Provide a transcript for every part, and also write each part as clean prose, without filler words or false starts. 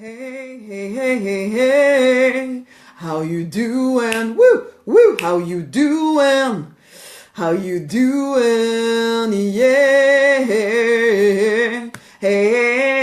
Hey, hey, hey, hey, hey, how you doing? Woo, woo, how you doing? How you doing? Yeah. Hey,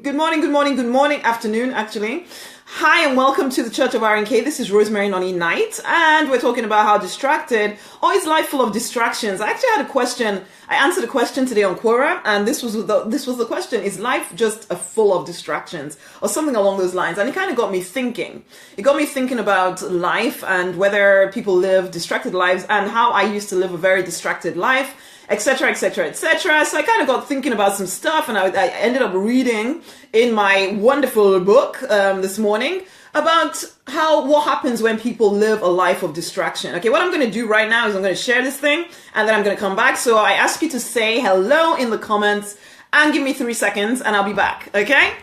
good morning, good morning, good morning, afternoon, actually. Hi and welcome to the Church of RNK. This is Rosemary Noni Knight, and we're talking about how distracted, or is life full of distractions? I actually had a question. I answered a question today on Quora, and this was the question: is life just full of distractions, or something along those lines? And it kind of got me thinking. It got me thinking about life and whether people live distracted lives, and how I used to live a very distracted life, etc., etc., etc. So I kind of got thinking about some stuff, and I ended up reading in my wonderful book this morning about what happens when people live a life of distraction. Okay, what I'm going to do right now is I'm going to share this thing, and then I'm going to come back. So I ask you to say hello in the comments and give me 3 seconds, and I'll be back. Okay?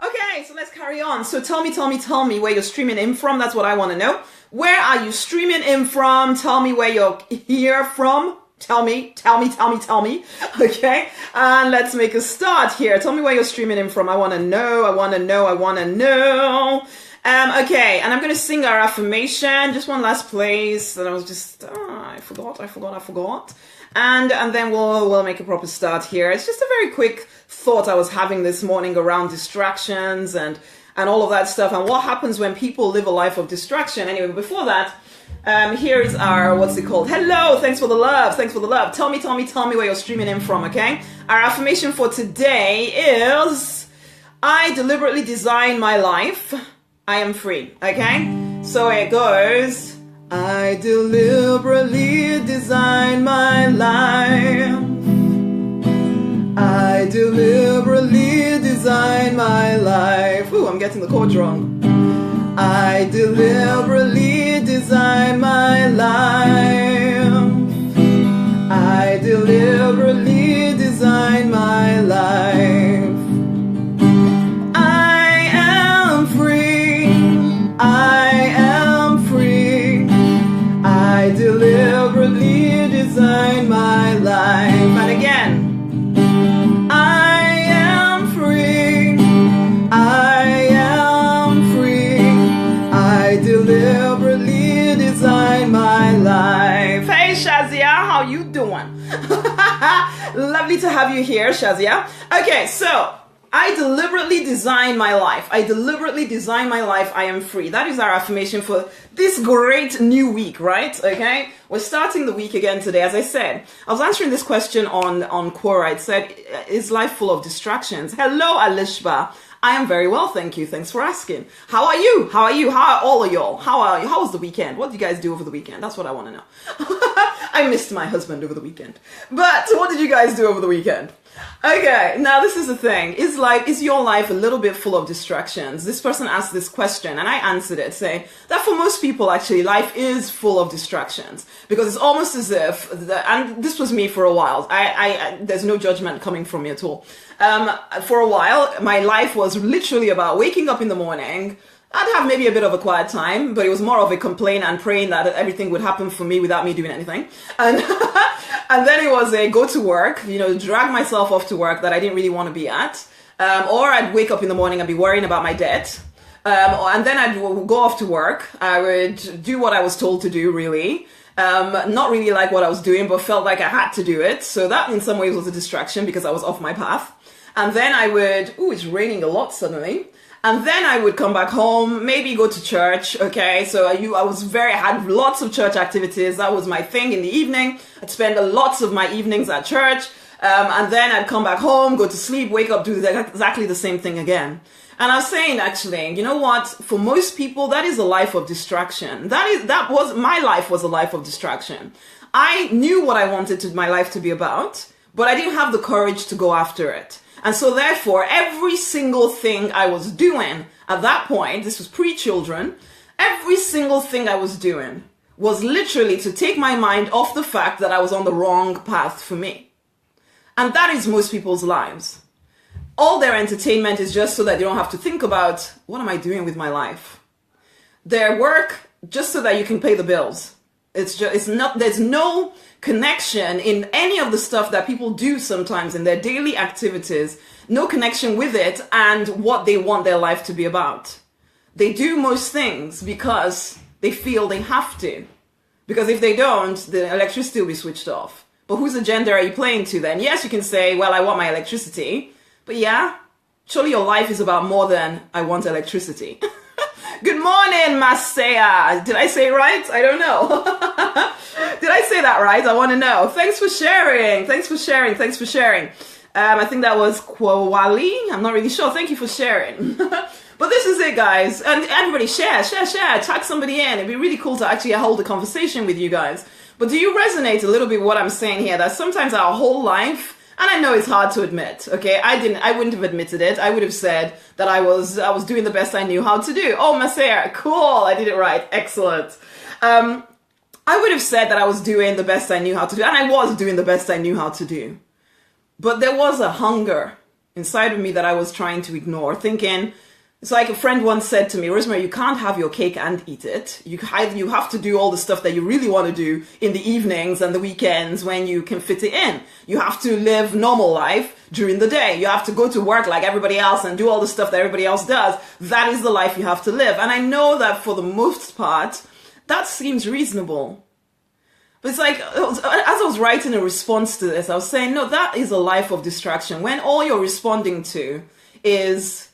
Okay, so let's carry on. So tell me where you're streaming in from. That's what I want to know. Where are you streaming in from? Tell me where you're here from. Tell me. Okay, and let's make a start here. Tell me where you're streaming in from. I want to know. Okay, and I'm going to sing our affirmation. Just one last place. And I was just, I forgot. And then we'll make a proper start here. It's just a very quick thought I was having this morning around distractions and all of that stuff, and what happens when people live a life of distraction. Anyway, before that, here is our, what's it called? Hello, thanks for the love. Tell me where you're streaming in from, okay? Our affirmation for today is, I deliberately design my life. I am free, okay? So it goes, I deliberately design my life. I deliberately design my life. Ooh, I'm getting the chords wrong. I deliberately design my life. I deliberately design my life. I am free. I am free. I deliberately design my life. And again. Deliberately design my life. Hey Shazia, how you doing? Lovely to have you here, Shazia. Okay, so I deliberately design my life. I deliberately design my life. I am free. That is our affirmation for this great new week, right? Okay, we're starting the week again today. As I said, I was answering this question on Quora. It said, is life full of distractions? Hello, Alishba. I am very well, thank you. Thanks for asking. How are you? How are all of y'all? How are you? How was the weekend? What did you guys do over the weekend? That's what I want to know. I missed my husband over the weekend. But what did you guys do over the weekend? Okay, now this is the thing. Is your life a little bit full of distractions? This person asked this question and I answered it saying that for most people actually life is full of distractions, because it's almost as if, and this was me for a while. I there's no judgment coming from me at all. For a while, my life was literally about waking up in the morning. I'd have maybe a bit of a quiet time, but it was more of a complaint and praying that everything would happen for me without me doing anything. And and then it was a go to work, drag myself off to work that I didn't really want to be at. Or I'd wake up in the morning and be worrying about my debt. And then I'd go off to work. I would do what I was told to do, really. Not really like what I was doing, but felt like I had to do it. So that in some ways was a distraction because I was off my path. And then I would, it's raining a lot suddenly. And then I would come back home, maybe go to church, okay? So I had lots of church activities. That was my thing in the evening. I'd spend lots of my evenings at church. And then I'd come back home, go to sleep, wake up, do exactly the same thing again. And I was saying, actually, you know what? For most people, that is a life of distraction. My life was a life of distraction. I knew what I wanted my life to be about, but I didn't have the courage to go after it. And so therefore, every single thing I was doing at that point, this was pre-children, every single thing I was doing was literally to take my mind off the fact that I was on the wrong path for me. And that is most people's lives. All their entertainment is just so that they don't have to think about, what am I doing with my life? Their work, just so that you can pay the bills. It's not, there's no connection in any of the stuff that people do sometimes in their daily activities, no connection with it and what they want their life to be about. They do most things because they feel they have to. Because if they don't, the electricity will be switched off. But whose agenda are you playing to then? Yes, you can say, well, I want my electricity. But yeah, surely your life is about more than I want electricity. Good morning, Masaya. Did I say it right? I don't know. Did I say that right? I want to know. Thanks for sharing. Thanks for sharing. Thanks for sharing. I think that was Kwawali. I'm not really sure. Thank you for sharing. But this is it, guys. And everybody share. Tag somebody in. It'd be really cool to actually hold a conversation with you guys. But do you resonate a little bit with what I'm saying here? That sometimes our whole life, and I know it's hard to admit, okay? I wouldn't have admitted it. I would have said that I was doing the best I knew how to do. Oh, Masaya, cool. I did it right. Excellent. I would have said that I was doing the best I knew how to do. And I was doing the best I knew how to do. But there was a hunger inside of me that I was trying to ignore, thinking, it's like a friend once said to me, Rosemary, you can't have your cake and eat it. You have to do all the stuff that you really want to do in the evenings and the weekends when you can fit it in. You have to live normal life during the day. You have to go to work like everybody else and do all the stuff that everybody else does. That is the life you have to live. And I know that for the most part, that seems reasonable. But it's like, as I was writing a response to this, I was saying, no, that is a life of distraction. When all you're responding to is...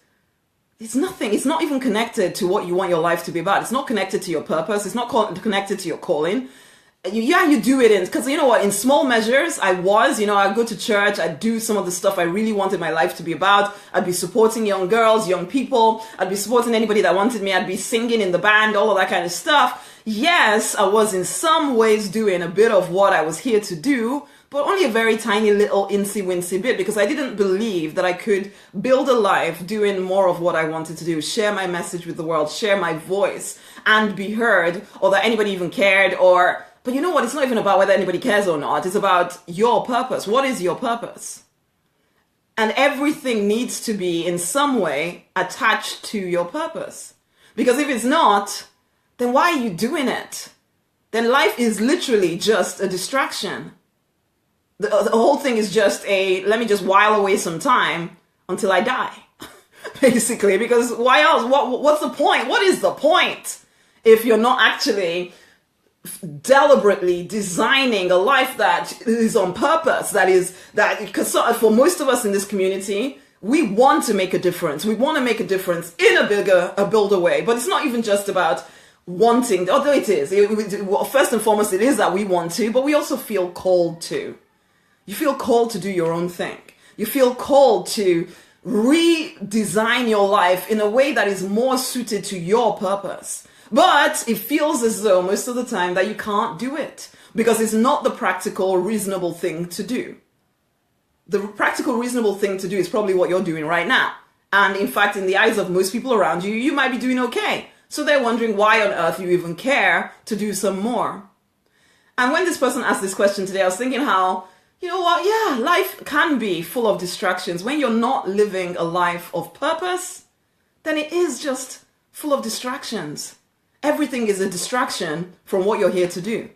it's nothing. It's not even connected to what you want your life to be about. It's not connected to your purpose. It's not connected to your calling. You do it because you know what, in small measures, I'd go to church, I'd do some of the stuff I really wanted my life to be about. I'd be supporting young girls, young people. I'd be supporting anybody that wanted me. I'd be singing in the band, all of that kind of stuff. Yes, I was in some ways doing a bit of what I was here to do, but only a very tiny little incy-wincy bit, because I didn't believe that I could build a life doing more of what I wanted to do, share my message with the world, share my voice and be heard, or that anybody even cared, but you know what? It's not even about whether anybody cares or not. It's about your purpose. What is your purpose? And everything needs to be in some way attached to your purpose. Because if it's not, then why are you doing it? Then life is literally just a distraction. The whole thing is just let me just while away some time until I die, basically, because why else? What's the point? What is the point if you're not actually deliberately designing a life that is on purpose, because for most of us in this community, we want to make a difference. We want to make a difference in a bolder way, but it's not even just about wanting, although it is. First and foremost, it is that we want to, but we also feel called to. You feel called to do your own thing. You feel called to redesign your life in a way that is more suited to your purpose. But it feels as though most of the time that you can't do it because it's not the practical, reasonable thing to do. The practical, reasonable thing to do is probably what you're doing right now. And in fact, in the eyes of most people around you, you might be doing okay. So they're wondering why on earth you even care to do some more. And when this person asked this question today, I was thinking how, you know what, yeah, life can be full of distractions. When you're not living a life of purpose, then it is just full of distractions. Everything is a distraction from what you're here to do.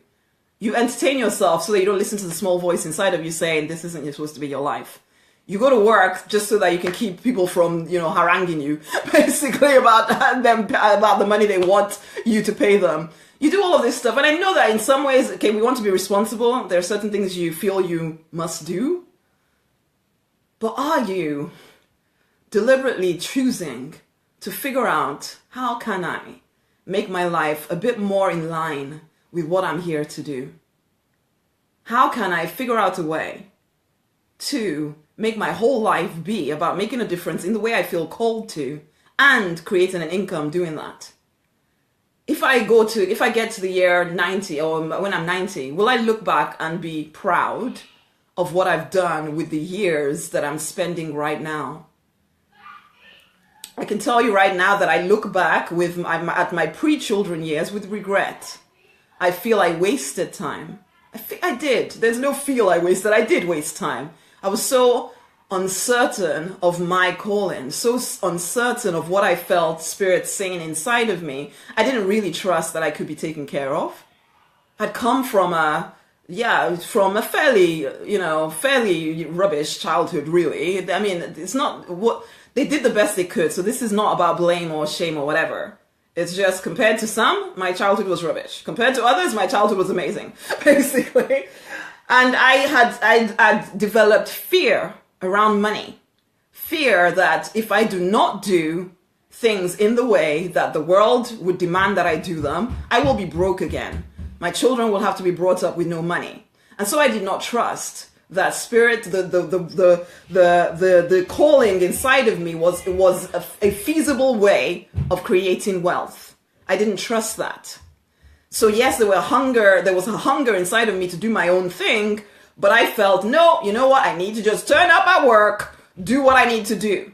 You entertain yourself so that you don't listen to the small voice inside of you saying, this isn't supposed to be your life. You go to work just so that you can keep people from, haranguing you, basically about the money they want you to pay them. You do all of this stuff. And I know that in some ways, okay, we want to be responsible. There are certain things you feel you must do. But are you deliberately choosing to figure out, how can I make my life a bit more in line with what I'm here to do? How can I figure out a way to make my whole life be about making a difference in the way I feel called to and creating an income doing that? If I get to the year 90 or when I'm 90, will I look back and be proud of what I've done with the years that I'm spending right now? I can tell you right now that I look back at my pre-children years with regret. I feel I wasted time. I did. There's no feel I wasted. I did waste time. I was so uncertain of my calling, so uncertain of what I felt Spirit saying inside of me. I didn't really trust that I could be taken care of. had come from from a fairly, fairly rubbish childhood, really. I mean, it's not what they did the best they could. So this is not about blame or shame or whatever. It's just compared to some, my childhood was rubbish. Compared to others, my childhood was amazing, basically. And I developed fear around money. Fear that if I do not do things in the way that the world would demand that I do them, I will be broke again. My children will have to be brought up with no money. And so I did not trust that spirit, the calling inside of me was a feasible way of creating wealth. I didn't trust that. So yes, there was a hunger inside of me to do my own thing, but I felt, no, you know what? I need to just turn up at work, do what I need to do.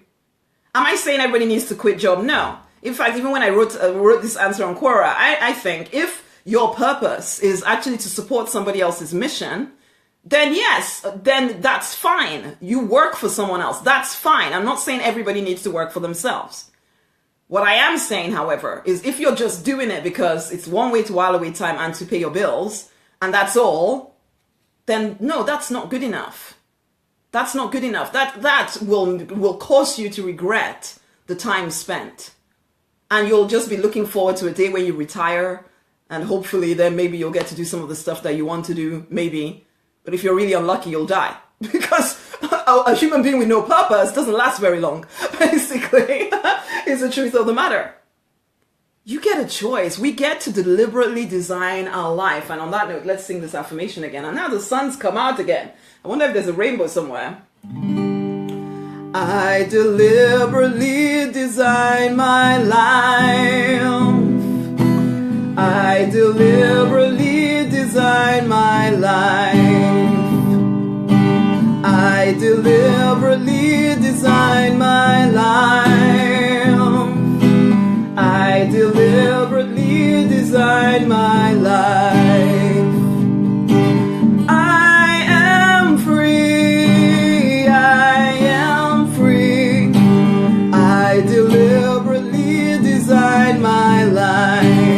Am I saying everybody needs to quit job? No. In fact, even when I wrote this answer on Quora, I think if your purpose is actually to support somebody else's mission, then yes, then that's fine. You work for someone else. That's fine. I'm not saying everybody needs to work for themselves. What I am saying, however, is if you're just doing it because it's one way to while away time and to pay your bills, and that's all, then no, that's not good enough. That's not good enough. That will cause you to regret the time spent. And you'll just be looking forward to a day when you retire, and hopefully then maybe you'll get to do some of the stuff that you want to do, maybe. But if you're really unlucky, you'll die. Because a human being with no purpose doesn't last very long, basically, is the truth of the matter. You get a choice. We get to deliberately design our life. And on that note, let's sing this affirmation again. And now the sun's come out again. I wonder if there's a rainbow somewhere. I deliberately design my life. I deliberately design my life. I deliberately design my life. I deliberately design my life. I am free. I am free. I deliberately design my life.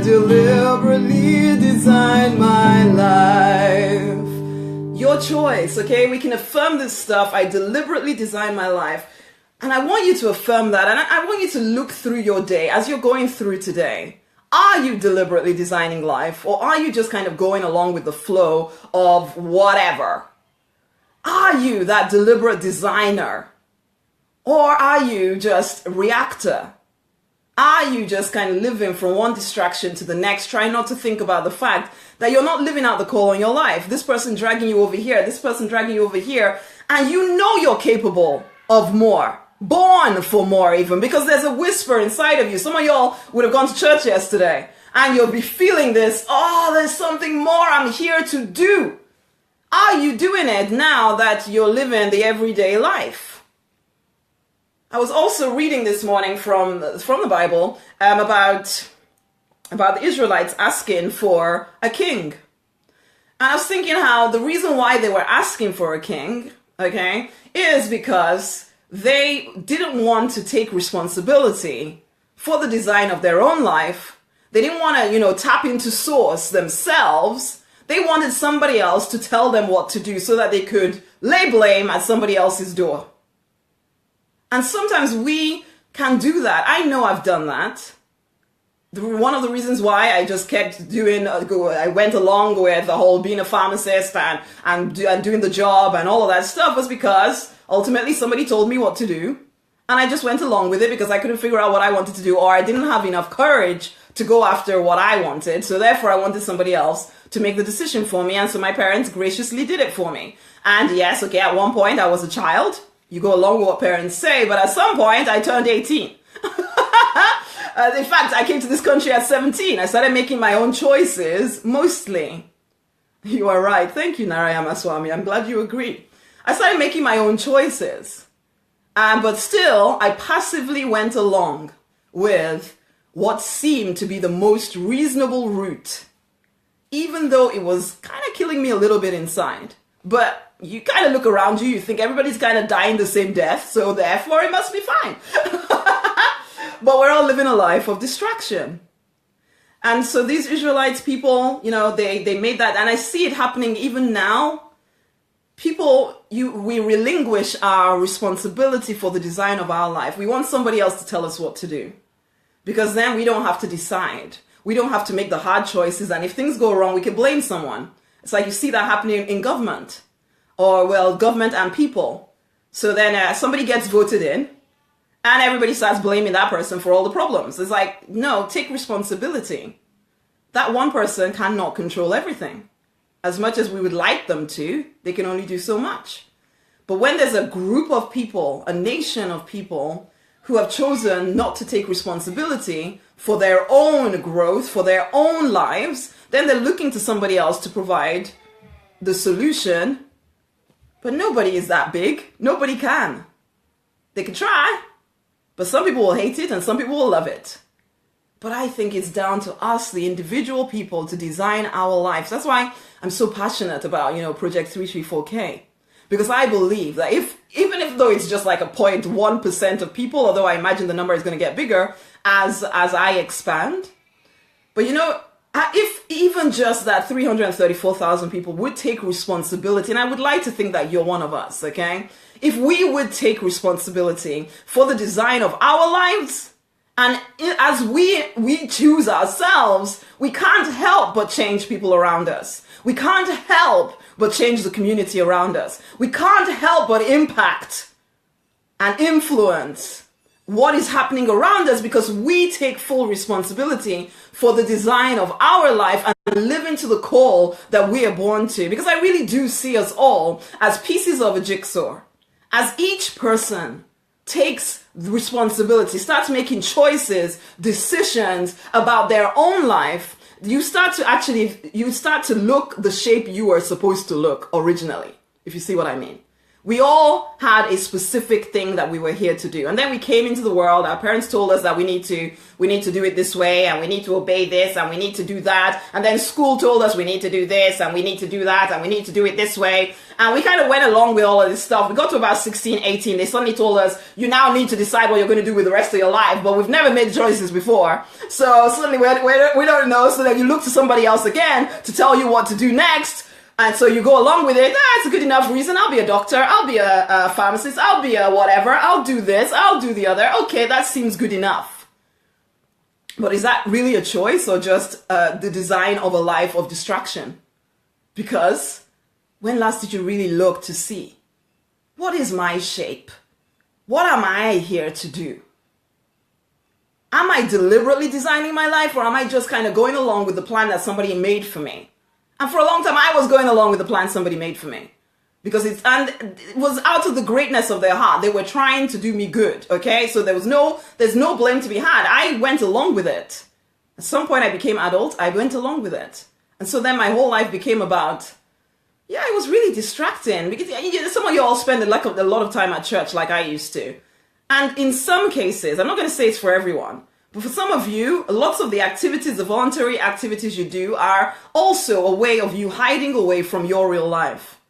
Deliberately design my life. Your choice, okay? We can affirm this stuff. I deliberately design my life. And I want you to affirm that. And I want you to look through your day as you're going through today. Are you deliberately designing life? Or are you just kind of going along with the flow of whatever? Are you that deliberate designer? Or are you just a reactor? Are you just kind of living from one distraction to the next, trying not to think about the fact that you're not living out the call in your life? This person dragging you over here, this person dragging you over here, and you know you're capable of more. Born for more even, because there's a whisper inside of you. Some of y'all would have gone to church yesterday, and you'll be feeling this, oh, there's something more I'm here to do. Are you doing it now that you're living the everyday life? I was also reading this morning from the Bible about the Israelites asking for a king. And I was thinking how the reason why they were asking for a king, okay, is because they didn't want to take responsibility for the design of their own life. They didn't want to, tap into source themselves. They wanted somebody else to tell them what to do so that they could lay blame at somebody else's door. And sometimes we can do that. I know I've done that. One of the reasons why I just kept doing, I went along with the whole being a pharmacist and doing the job and all of that stuff was because ultimately somebody told me what to do. And I just went along with it because I couldn't figure out what I wanted to do, or I didn't have enough courage to go after what I wanted. So therefore I wanted somebody else to make the decision for me. And so my parents graciously did it for me. And yes, okay, at one point I was a child. You go along with what parents say, but at some point I turned 18. In fact, I came to this country at 17. I started making my own choices, mostly. You are right. Thank you, Narayama Swami. I'm glad you agree. I started making my own choices. But still, I passively went along with what seemed to be the most reasonable route, even though it was kind of killing me a little bit inside. But you kind of look around you, you think everybody's kind of dying the same death, so therefore it must be fine. But we're all living a life of distraction. And so these Israelites people, they made that, and I see it happening even now. We relinquish our responsibility for the design of our life. We want somebody else to tell us what to do, because then we don't have to decide. We don't have to make the hard choices, and if things go wrong, we can blame someone. It's like you see that happening in government, or government and people. So then somebody gets voted in, and everybody starts blaming that person for all the problems. It's like, no, take responsibility. That one person cannot control everything. As much as we would like them to, they can only do so much. But when there's a group of people, a nation of people who have chosen not to take responsibility for their own growth, for their own lives, then they're looking to somebody else to provide the solution. But nobody is that big. Nobody can. They can try, but some people will hate it and some people will love it. But I think it's down to us, the individual people, to design our lives. That's why I'm so passionate about, Project 334K. Because I believe that even though it's just like a 0.1% of people, although I imagine the number is going to get bigger as I expand. But if even just that 334,000 people would take responsibility, and I would like to think that you're one of us, okay? If we would take responsibility for the design of our lives, and as we choose ourselves, we can't help but change people around us. We can't help but change the community around us. We can't help but impact and influence what is happening around us, because we take full responsibility for the design of our life and live into the call that we are born to. Because I really do see us all as pieces of a jigsaw. As each person takes responsibility, starts making choices, decisions about their own life, you start to look the shape you were supposed to look originally, if you see what I mean. We all had a specific thing that we were here to do. And then we came into the world. Our parents told us that we need to do it this way, and we need to obey this, and we need to do that. And then school told us we need to do this, and we need to do that, and we need to do it this way. And we kind of went along with all of this stuff. We got to about 16, 18. They suddenly told us, you now need to decide what you're going to do with the rest of your life. But we've never made choices before. So suddenly we don't know. So then you look to somebody else again to tell you what to do next. And so you go along with it. It's a good enough reason. I'll be a doctor. I'll be a pharmacist. I'll be a whatever. I'll do this. I'll do the other. Okay, that seems good enough. But is that really a choice, or just the design of a life of distraction? Because when last did you really look to see, what is my shape? What am I here to do? Am I deliberately designing my life, or am I just kind of going along with the plan that somebody made for me? And for a long time, I was going along with the plan somebody made for me, because it was out of the greatness of their heart. They were trying to do me good. Okay. So there's no blame to be had. I went along with it. At some point I became adult. I went along with it. And so then my whole life became about, it was really distracting, because some of you all spend a lot of time at church like I used to. And in some cases, I'm not going to say it's for everyone, but for some of you, lots of the activities, the voluntary activities you do, are also a way of you hiding away from your real life.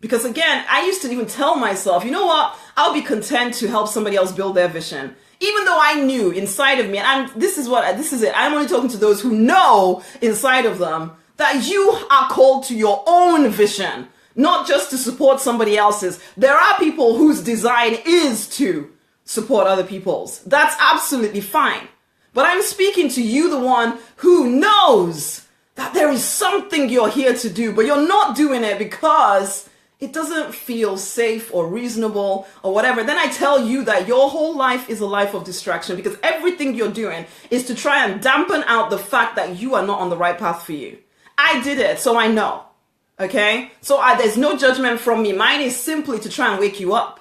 Because again, I used to even tell myself, you know what, I'll be content to help somebody else build their vision. Even though I knew inside of me, and this is it, I'm only talking to those who know inside of them that you are called to your own vision, not just to support somebody else's. There are people whose design is to support other people's. That's absolutely fine. But I'm speaking to you, the one who knows that there is something you're here to do, but you're not doing it because it doesn't feel safe or reasonable or whatever. Then I tell you that your whole life is a life of distraction, because everything you're doing is to try and dampen out the fact that you are not on the right path for you. I did it, so I know. Okay? So there's no judgment from me. Mine is simply to try and wake you up.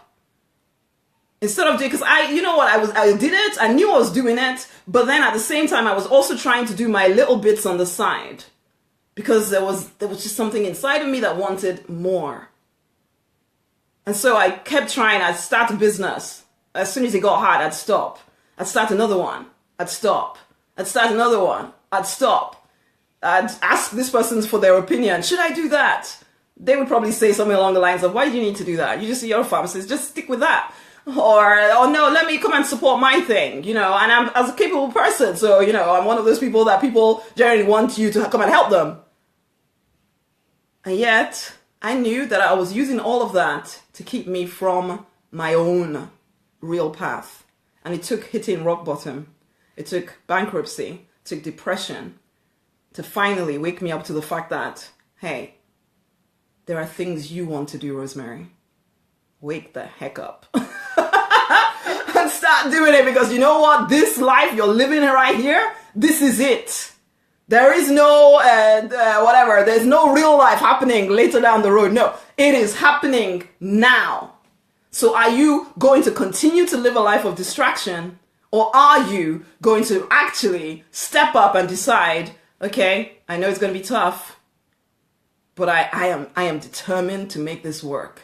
Instead of doing, because I did it, I knew I was doing it, but then at the same time, I was also trying to do my little bits on the side, because there was just something inside of me that wanted more. And so I kept trying. I'd start a business. As soon as it got hard, I'd stop. I'd start another one. I'd stop. I'd start another one. I'd stop. I'd ask this person for their opinion. Should I do that? they would probably say something along the lines of, why do you need to do that? You're a pharmacist, just stick with that. Or, oh no, let me come and support my thing, and I'm as a capable person. So, I'm one of those people that people generally want you to come and help them. And yet, I knew that I was using all of that to keep me from my own real path. And it took hitting rock bottom. It took bankruptcy, it took depression to finally wake me up to the fact that, hey, there are things you want to do, Rosemary. Wake the heck up. And start doing it, because you know what? This life you're living right here, this is it. There is no, whatever, there's no real life happening later down the road. No, it is happening now. So are you going to continue to live a life of distraction, or are you going to actually step up and decide, okay, I know it's going to be tough, but I am determined to make this work.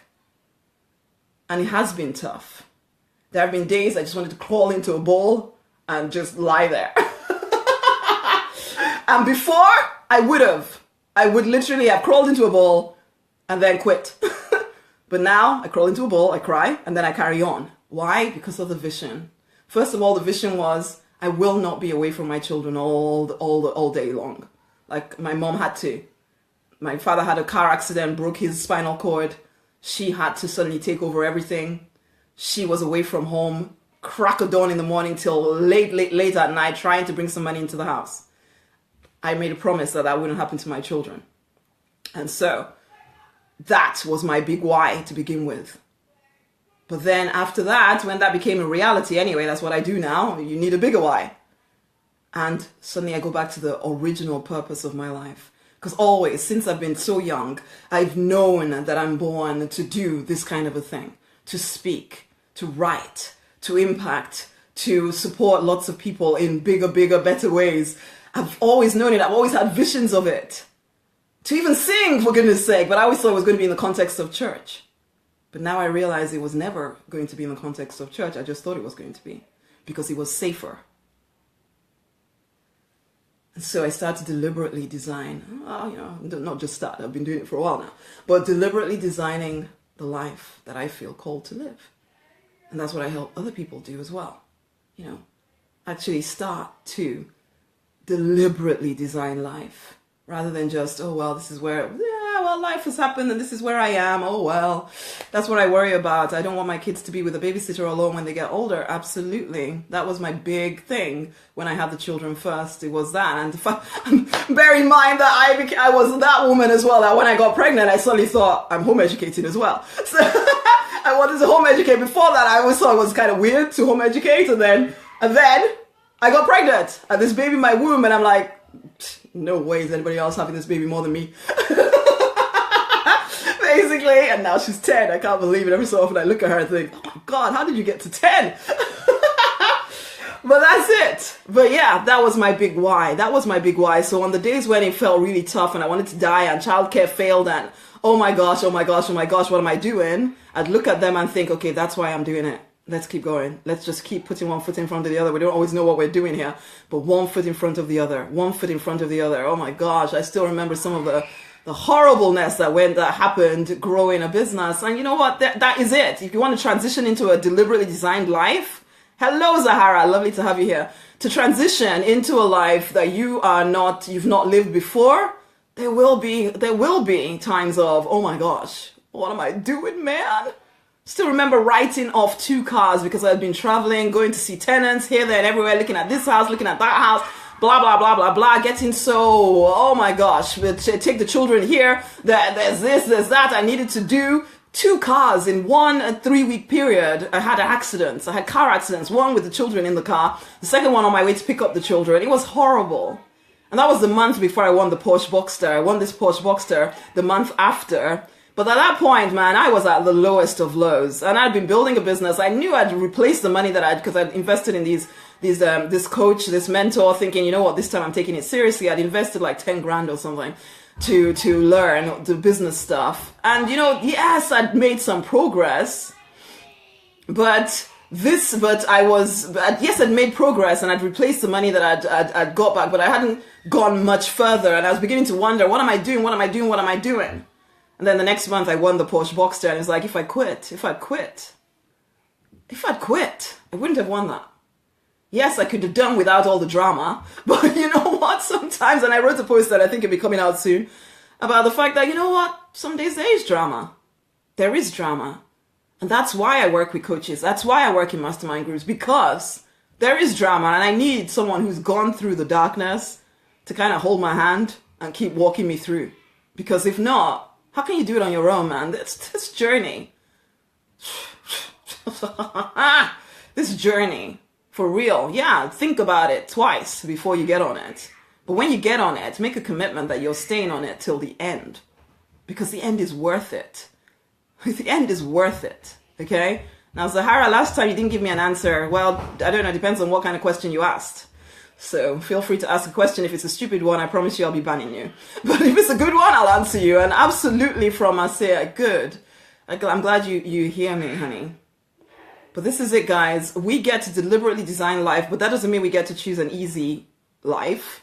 And it has been tough. There have been days I just wanted to crawl into a bowl and just lie there. And before, I would literally have crawled into a bowl and then quit. But now I crawl into a bowl, I cry, and then I carry on. Why? Because of the vision. First of all, the vision was, I will not be away from my children all day long. Like my mom had to. My father had a car accident, broke his spinal cord. She had to suddenly take over everything. She was away from home, crack of dawn in the morning till late at night, trying to bring some money into the house. I made a promise that that wouldn't happen to my children. And so that was my big why to begin with. But then after that, when that became a reality, anyway, that's what I do now. You need a bigger why. And suddenly I go back to the original purpose of my life. Because always, since I've been so young, I've known that I'm born to do this kind of a thing. To speak, to write, to impact, to support lots of people in bigger, better ways. I've always known it. I've always had visions of it. To even sing, for goodness sake. But I always thought it was going to be in the context of church. But now I realize it was never going to be in the context of church. I just thought it was going to be. Because it was safer. And so I started to deliberately design, not just start, I've been doing it for a while now, but deliberately designing the life that I feel called to live. And that's what I help other people do as well. Actually start to deliberately design life rather than just, this is where, life has happened and this is where I am. That's what I worry about. I don't want my kids to be with a babysitter alone when they get older. Absolutely. That was my big thing when I had the children first. It was that. And bear in mind that I was that woman as well, that when I got pregnant, I suddenly thought I'm home educating as well. So I wanted to home educate. Before that, I always thought it was kind of weird to home educate. And then I got pregnant and this baby in my womb. And I'm like, no way is anybody else having this baby more than me. Basically, and now she's 10. I can't believe it. Every so often I look at her and think, oh my God, how did you get to 10? But that's it. But yeah, that was my big why. So on the days when it felt really tough and I wanted to die and childcare failed and oh my gosh, what am I doing? I'd look at them and think, okay, that's why I'm doing it. Let's keep going. Let's just keep putting one foot in front of the other. We don't always know what we're doing here, but one foot in front of the other. Oh my gosh, I still remember some of the horribleness that happened growing a business. And you know what? That is it. If you want to transition into a deliberately designed life, hello, Zahara. Lovely to have you here. To transition into a life that you've not lived before, there will be times of, oh my gosh, what am I doing, man? Still remember writing off 2 cars because I'd been traveling, going to see tenants here, there, and everywhere, looking at this house, looking at that house, blah, blah, blah, blah, blah, getting so, oh my gosh, take the children here, there's this, there's that, I needed to do 2 cars in 1 3-week period. I had accidents. I had car accidents, one with the children in the car, the second one on my way to pick up the children. It was horrible. And that was the month before I won the Porsche Boxster. I won this Porsche Boxster the month after. But at that point, man, I was at the lowest of lows, and I'd been building a business. I knew I'd replace the money because I'd invested in this coach, this mentor, thinking, you know what, this time I'm taking it seriously. I'd invested like 10 grand or something to learn the business stuff. And yes, I'd made some progress, but I'd made progress and I'd replaced the money that I'd got back, but I hadn't gone much further. And I was beginning to wonder, what am I doing? And then the next month I won the Porsche Boxster, and it's like, if I'd quit, I wouldn't have won that. Yes, I could have done without all the drama, but you know what? Sometimes, and I wrote a post that I think will be coming out soon about the fact that, you know what? Some days there is drama. There is drama. And that's why I work with coaches. That's why I work in mastermind groups, because there is drama, and I need someone who's gone through the darkness to kind of hold my hand and keep walking me through. Because if not, how can you do it on your own, man? This journey. This journey. For real, yeah, think about it twice before you get on it. But when you get on it, make a commitment that you're staying on it till the end. Because the end is worth it. The end is worth it, okay? Now, Zahara, last time you didn't give me an answer. Well, I don't know, it depends on what kind of question you asked. So feel free to ask a question. If it's a stupid one, I promise you I'll be banning you. But if it's a good one, I'll answer you. And absolutely from Marseille, good. I'm glad you hear me, honey. But this is it, guys. We get to deliberately design life, but that doesn't mean we get to choose an easy life.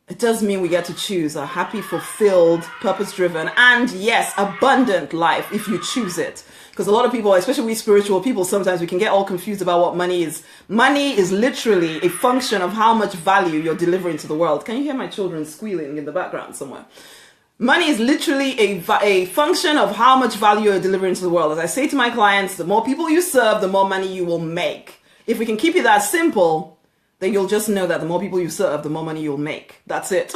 It does mean we get to choose a happy, fulfilled, purpose-driven, and yes, abundant life if you choose it. Because a lot of people, especially we spiritual people, sometimes we can get all confused about what money is. Money is literally a function of how much value you're delivering to the world. Can you hear my children squealing in the background somewhere? Money is literally a function of how much value you're delivering to the world. As I say to my clients, the more people you serve, the more money you will make. If we can keep it that simple, then you'll just know that the more people you serve, the more money you'll make. That's it.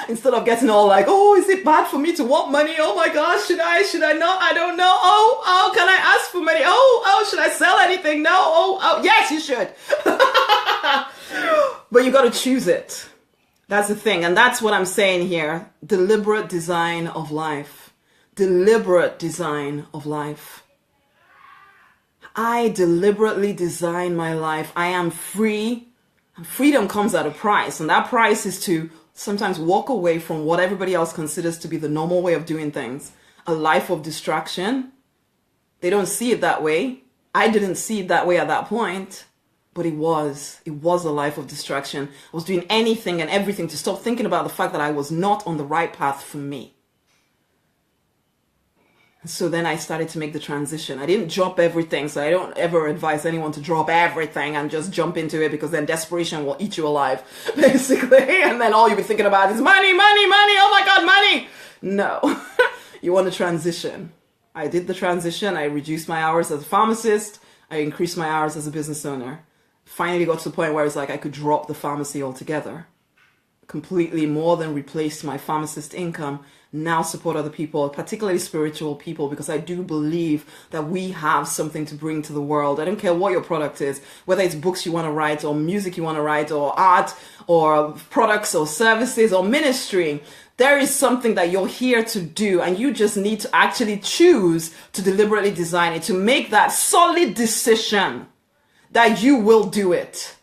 Instead of getting all like, oh, is it bad for me to want money? Oh my gosh, should I not? I don't know. Oh, can I ask for money? Oh, should I sell anything? No. Oh, yes, you should. But you got to choose it. That's the thing. And that's what I'm saying here. Deliberate design of life. Deliberate design of life. I deliberately design my life. I am free. And freedom comes at a price. And that price is to sometimes walk away from what everybody else considers to be the normal way of doing things. A life of distraction. They don't see it that way. I didn't see it that way at that point. But it was a life of distraction. I was doing anything and everything to stop thinking about the fact that I was not on the right path for me. And so then I started to make the transition. I didn't drop everything. So I don't ever advise anyone to drop everything and just jump into it, because then desperation will eat you alive, basically. And then all you'll be thinking about is money, money, money. Oh my God, money. No, you want to transition. I did the transition. I reduced my hours as a pharmacist. I increased my hours as a business owner. Finally got to the point where it's like I could drop the pharmacy altogether. Completely more than replace my pharmacist income. Now support other people, particularly spiritual people, because I do believe that we have something to bring to the world. I don't care what your product is, whether it's books you want to write, or music you want to write, or art, or products or services or ministry. There is something that you're here to do, and you just need to actually choose to deliberately design it, to make that solid decision that you will do it.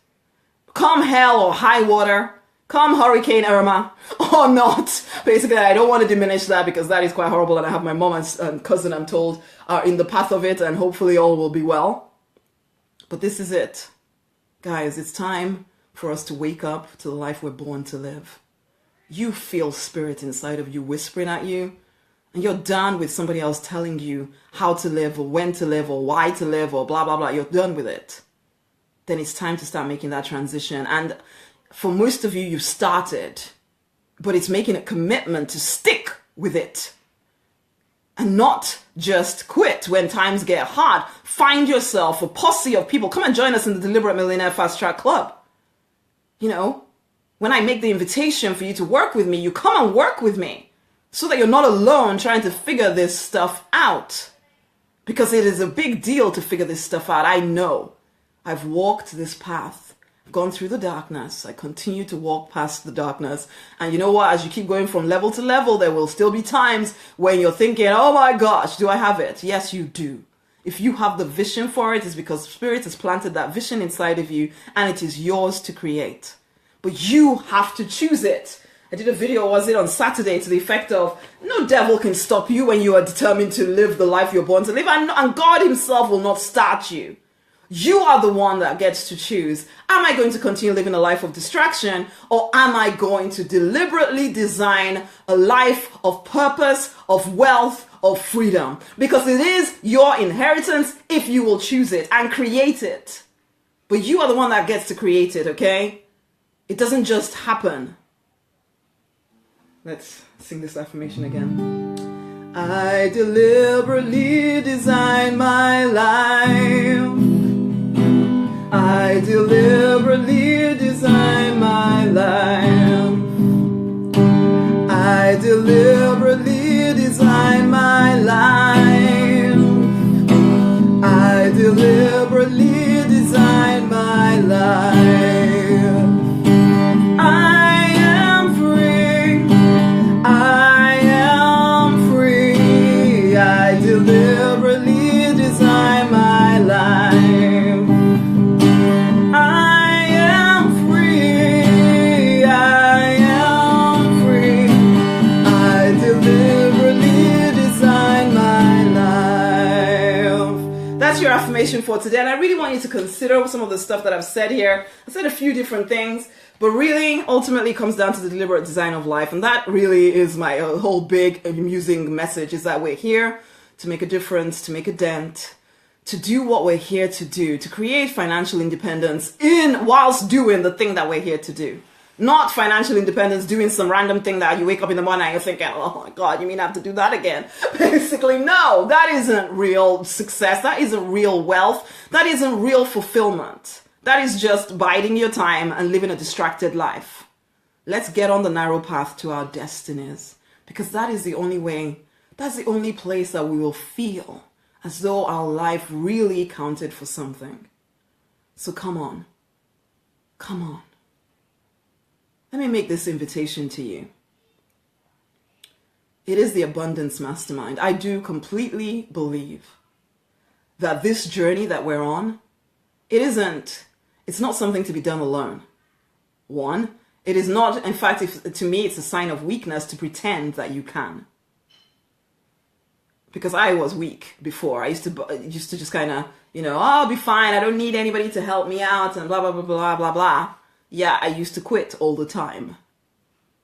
Come hell or high water, come Hurricane Irma or not. Basically, I don't want to diminish that, because that is quite horrible, and I have my mom and cousin, I'm told, are in the path of it, and hopefully all will be well. But this is it. Guys, it's time for us to wake up to the life we're born to live. You feel spirit inside of you whispering at you, and you're done with somebody else telling you how to live, or when to live, or why to live, or blah, blah, blah. You're done with it. Then it's time to start making that transition. And for most of you, you've started, but it's making a commitment to stick with it and not just quit when times get hard. Find yourself a posse of people. Come and join us in the Deliberate Millionaire Fast Track Club. You know, when I make the invitation for you to work with me, you come and work with me so that you're not alone trying to figure this stuff out, because it is a big deal to figure this stuff out. I know. I've walked this path. I've gone through the darkness. I continue to walk past the darkness. And you know what? As you keep going from level to level, there will still be times when you're thinking, oh my gosh, do I have it? Yes, you do. If you have the vision for it, it's because Spirit has planted that vision inside of you, and it is yours to create. But you have to choose it. I did a video, was it on Saturday, to the effect of, no devil can stop you when you are determined to live the life you're born to live. And God himself will not start you. You are the one that gets to choose. Am I going to continue living a life of distraction, or am I going to deliberately design a life of purpose, of wealth, of freedom? Because it is your inheritance if you will choose it and create it. But you are the one that gets to create it, okay? It doesn't just happen. Let's sing this affirmation again. I deliberately design my life. I deliberately design my life. I deliberately design my life. I deliberately design my life. I am free. I am free. I deliberately design my life. Your affirmation for today, and I really want you to consider some of the stuff that I've said here. I said a few different things, but really ultimately comes down to the deliberate design of life, and that really is my whole big amusing message, is that we're here to make a difference, to make a dent, to do what we're here to do, to create financial independence whilst doing the thing that we're here to do. Not financial independence doing some random thing that you wake up in the morning and you're thinking, oh my God, you mean I have to do that again? Basically, no, that isn't real success. That isn't real wealth. That isn't real fulfillment. That is just biding your time and living a distracted life. Let's get on the narrow path to our destinies, because that is the only way, that's the only place that we will feel as though our life really counted for something. So come on. Come on. Let me make this invitation to you. It is the Abundance Mastermind. I do completely believe that this journey that we're on, it's not something to be done alone. One, it is not, in fact, to me, it's a sign of weakness to pretend that you can. Because I was weak before. I used to just kind of, oh, I'll be fine. I don't need anybody to help me out and blah, blah, blah, blah, blah, blah. Yeah, I used to quit all the time.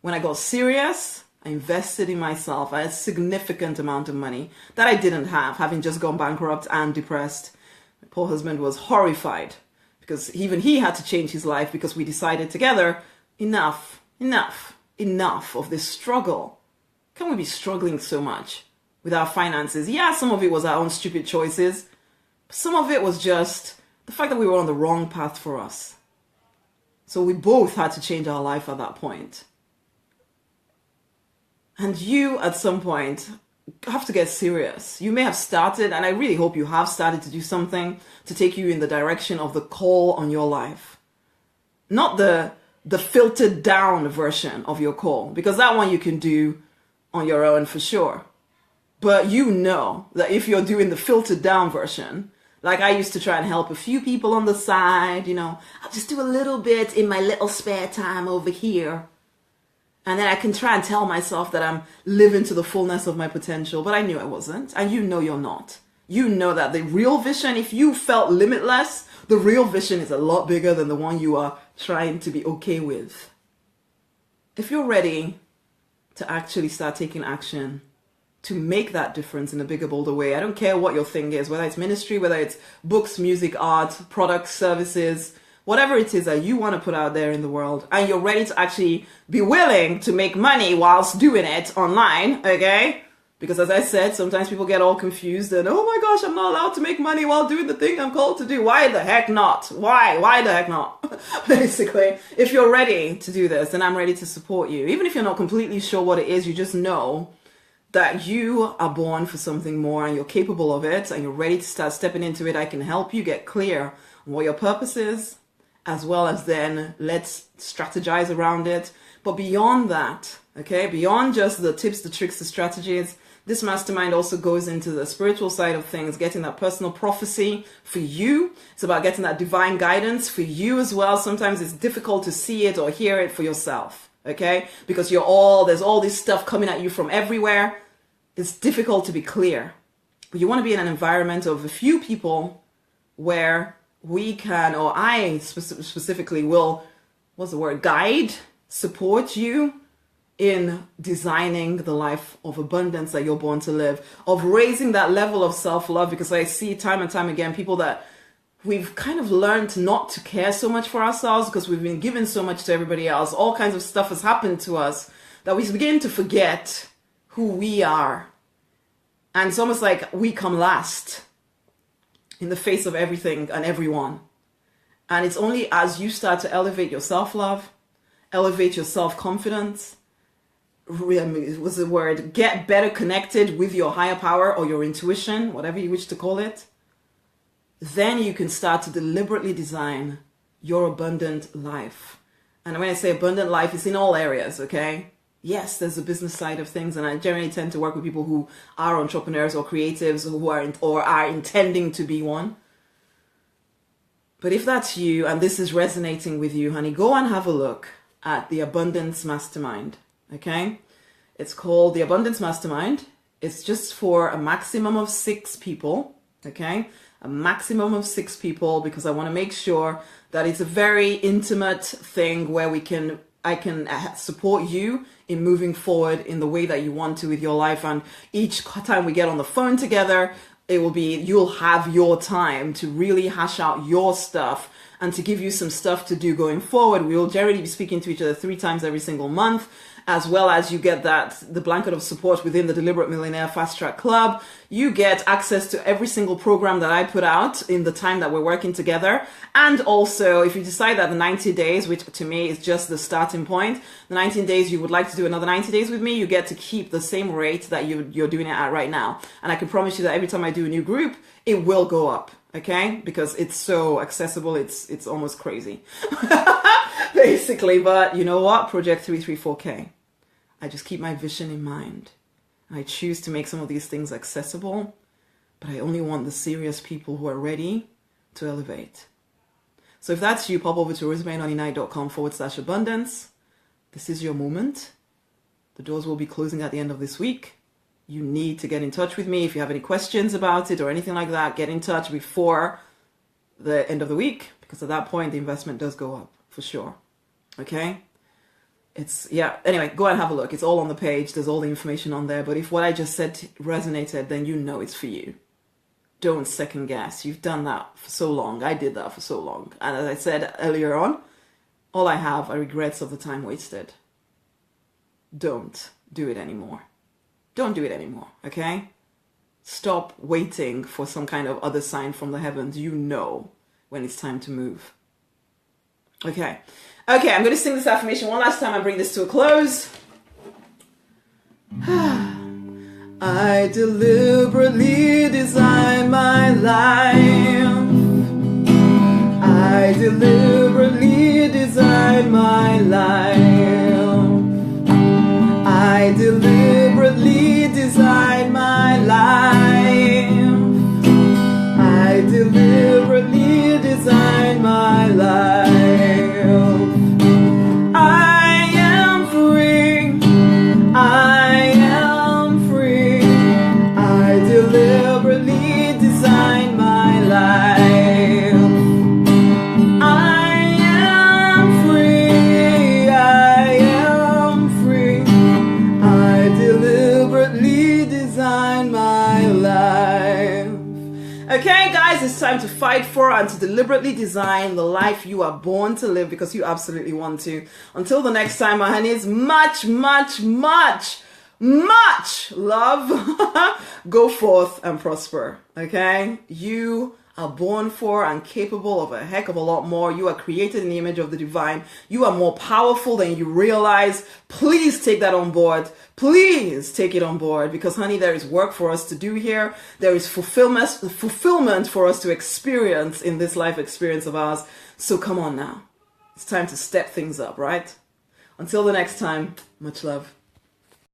When I got serious, I invested in myself. I had a significant amount of money that I didn't have, having just gone bankrupt and depressed. My poor husband was horrified because even he had to change his life, because we decided together, enough of this struggle. Can we be struggling so much with our finances? Yeah, some of it was our own stupid choices. But some of it was just the fact that we were on the wrong path for us. So we both had to change our life at that point. And you, at some point, have to get serious. You may have started, and I really hope you have started to do something to take you in the direction of the call on your life. Not the filtered down version of your call, because that one you can do on your own for sure. But you know that if you're doing the filtered down version, like I used to try and help a few people on the side, I'll just do a little bit in my little spare time over here. And then I can try and tell myself that I'm living to the fullness of my potential, but I knew I wasn't. And you're not. You know that the real vision, if you felt limitless, the real vision is a lot bigger than the one you are trying to be okay with. If you're ready to actually start taking action, to make that difference in a bigger, bolder way. I don't care what your thing is, whether it's ministry, whether it's books, music, art, products, services, whatever it is that you want to put out there in the world, and you're ready to actually be willing to make money whilst doing it online, okay? Because as I said, sometimes people get all confused and, oh my gosh, I'm not allowed to make money while doing the thing I'm called to do. Why the heck not? Why the heck not? Basically, if you're ready to do this, then I'm ready to support you. Even if you're not completely sure what it is, you just know that you are born for something more and you're capable of it and you're ready to start stepping into it. I can help you get clear on what your purpose is, as well as then let's strategize around it. But beyond that, okay, beyond just the tips, the tricks, the strategies, this mastermind also goes into the spiritual side of things, getting that personal prophecy for you. It's about getting that divine guidance for you as well. Sometimes it's difficult to see it or hear it for yourself. Okay, because there's all this stuff coming at you from everywhere. It's difficult to be clear. But you want to be in an environment of a few people where we can, or I specifically will, what's the word, guide, support you in designing the life of abundance that you're born to live, of raising that level of self-love, because I see time and time again people that we've kind of learned not to care so much for ourselves because we've been given so much to everybody else. All kinds of stuff has happened to us that we begin to forget who we are. And it's almost like we come last in the face of everything and everyone. And it's only as you start to elevate your self-love, elevate your self-confidence, what's the word, get better connected with your higher power or your intuition, whatever you wish to call it, then you can start to deliberately design your abundant life. And when I say abundant life, it's in all areas, okay? Yes, there's a business side of things, and I generally tend to work with people who are entrepreneurs or creatives who are or are intending to be one. But if that's you and this is resonating with you, honey, go and have a look at the Abundance Mastermind. Okay, it's called the Abundance Mastermind. It's just for a maximum of 6 people. Okay, a maximum of 6 people, because I want to make sure that it's a very intimate thing where I can support you in moving forward in the way that you want to with your life. And each time we get on the phone together, it will be, you'll have your time to really hash out your stuff and to give you some stuff to do going forward. We will generally be speaking to each other 3 times every single month, as well as you get the blanket of support within the Deliberate Millionaire Fast Track Club. You get access to every single program that I put out in the time that we're working together. And also, if you decide that the 90 days, which to me is just the starting point, the 19 days you would like to do another 90 days with me, you get to keep the same rate that you're doing it at right now. And I can promise you that every time I do a new group, it will go up. Okay, because it's so accessible, it's almost crazy, basically. But you know what? Project 334K. I just keep my vision in mind. I choose to make some of these things accessible, but I only want the serious people who are ready to elevate. So if that's you, pop over to rosemarynoninite.com/abundance. This is your moment. The doors will be closing at the end of this week. You need to get in touch with me. If you have any questions about it or anything like that, get in touch before the end of the week, because at that point, the investment does go up for sure. Okay? Anyway, go and have a look. It's all on the page. There's all the information on there. But if what I just said resonated, then you know it's for you. Don't second guess. You've done that for so long. I did that for so long. And as I said earlier on, all I have are regrets of the time wasted. Don't do it anymore. Don't do it anymore, okay? Stop waiting for some kind of other sign from the heavens. You know when it's time to move. Okay, I'm going to sing this affirmation one last time and bring this to a close. I deliberately design my life. I deliberately design my life. I deliberately design my life. I deliberately design my life. I am free. I am free. I deliberately design my life. I am free. I am free. I deliberately design my life. Okay, guys, it's time to fight for and to deliberately design the life you are born to live, because you absolutely want to. Until the next time, my honeys, much, much, much, much love. Go forth and prosper, okay? You are born for and capable of a heck of a lot more. You are created in the image of the divine. You are more powerful than you realize. Please take that on board. Please take it on board, because honey, there is work for us to do here. There is fulfillment for us to experience in this life experience of ours. So come on now. It's time to step things up, right? Until the next time, much love.